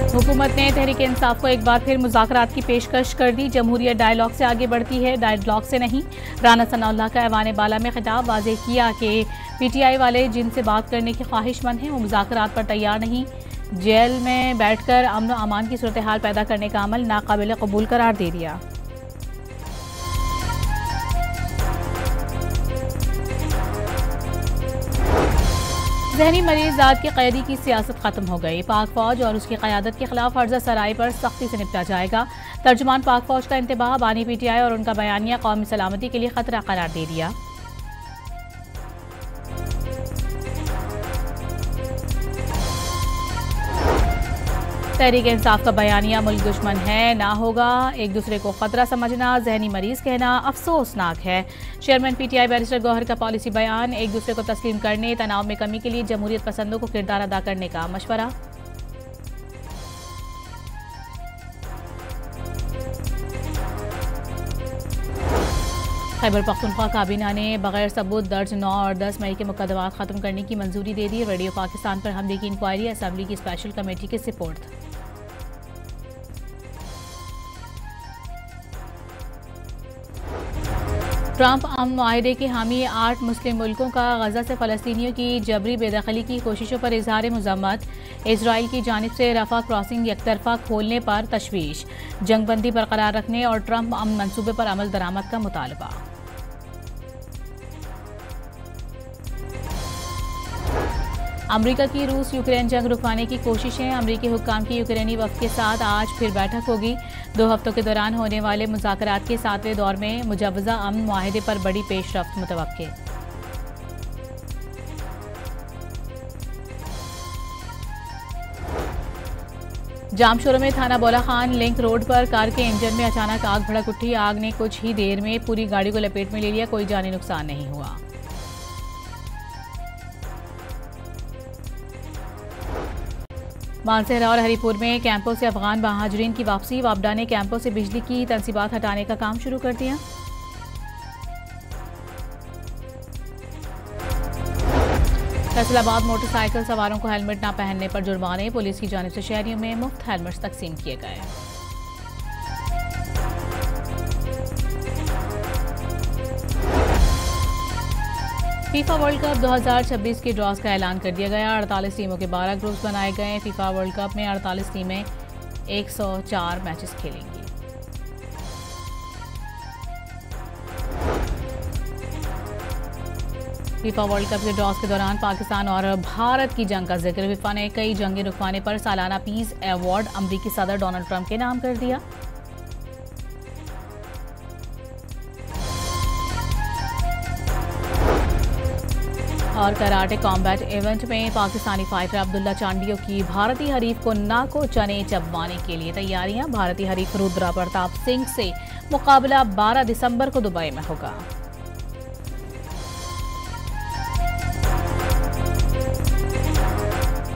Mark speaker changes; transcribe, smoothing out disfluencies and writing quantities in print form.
Speaker 1: हुकूमत ने तहरीक इंसाफ को एक बार फिर मुज़ाकरात की पेशकश कर दी। जमहूरियत डायलॉग से आगे बढ़ती है, डायलॉग से नहीं। राना सनाउल्लाह का ऐवान बाला में खिताब, वाज़ेह किया कि PTI वाले जिनसे बात करने की ख्वाहिशमंद हैं वो मुज़ाकरात पर तैयार नहीं। जेल में बैठकर अमन व अमान की सूरत हाल पैदा करने का अमल नाकाबिल कबूल करार दे दिया। जहनी मरीज जात की कैदी की सियासत खत्म हो गई। पाक फौज और उसकी क़यादत के खिलाफ हर्जा सराय पर सख्ती से निपटा जाएगा। तर्जुमान पाक फौज का इंतबाह, बानी PTI और उनका बयानिया कौमी सलामती के लिए खतरा करार दे दिया। तहरीक इंसाफ का बयानिया मुल्क दुश्मन है, ना होगा एक दूसरे को खतरा समझना, जहनी मरीज कहना अफसोसनाक है। चेयरमैन PTI बैरिस्टर गौहर का पॉलिसी बयान, एक दूसरे को तस्लीम करने, तनाव में कमी के लिए जमहूरियत पसंदों को किरदार अदा करने का मशवरा। खैबर पख्तूनख्वा काबीना ने बगैर सबूत दर्ज 9 और 10 मई के मुकदमात खत्म करने की मंजूरी दे दी। रेडियो पाकिस्तान पर हमले की इंक्वायरी असेंबली की स्पेशल कमेटी के सुपुर्द। ट्रंप अमन मुआहदे के हामी 8 मुस्लिम मुल्कों का गजा से फ़लस्तीनियों की जबरी बेदखली की कोशिशों पर इजहार मज़म्मत। इजराइल की जानिब से रफा क्रॉसिंग एकतरफा खोलने पर तशवीश, जंगबंदी बरकरार रखने और ट्रंप अमन मंसूबे पर अमल दरामद का मुतालबा। अमरीका की रूस यूक्रेन जंग रुकवाने की कोशिशें, अमरीकी हुक्काम की यूक्रेनी वफ़द के साथ आज फिर बैठक होगी। 2 हफ्तों के दौरान होने वाले मुज़ाकरात के 7वें दौर में मुजव्वज़ा अमन मुआहदे पर बड़ी पेशरफ्त मुतवक्के। जामशोरों में थाना बौला खान लिंक रोड पर कार के इंजन में अचानक आग भड़क उठी। आग ने कुछ ही देर में पूरी गाड़ी को लपेट में ले लिया, कोई जानी नुकसान नहीं हुआ। मानसहरा और हरिपुर में कैंपों से अफगान महाजरीन की वापसी। वापडा ने कैंपों से बिजली की तंसीबात हटाने का काम शुरू कर दिया। फैसलाबाद मोटरसाइकिल सवारों को हेलमेट न पहनने पर जुर्माने, पुलिस की जानिब से शहरियों में मुफ्त हेलमेट तकसीम किए गए। फीफा वर्ल्ड कप 2026 के ड्रॉज का ऐलान कर दिया गया। 48 टीमों के 12 ग्रुप्स बनाए गए। फीफा वर्ल्ड कप में 48 टीमें 104 मैचेस खेलेंगी। फीफा वर्ल्ड कप के ड्रॉज के दौरान पाकिस्तान और भारत की जंग का जिक्र। फीफा ने कई जंगें रुकवाने पर सालाना पीस अवार्ड अमरीकी सदर डोनाल्ड ट्रंप के नाम कर दिया। और कराटे कॉम्बैट इवेंट में पाकिस्तानी फाइटर अब्दुल्ला चांडियो की भारतीय हरीफ को नाको चने चबवाने के लिए तैयारियां। भारतीय हरीफ रुद्रा प्रताप सिंह से मुकाबला 12 दिसंबर को दुबई में होगा।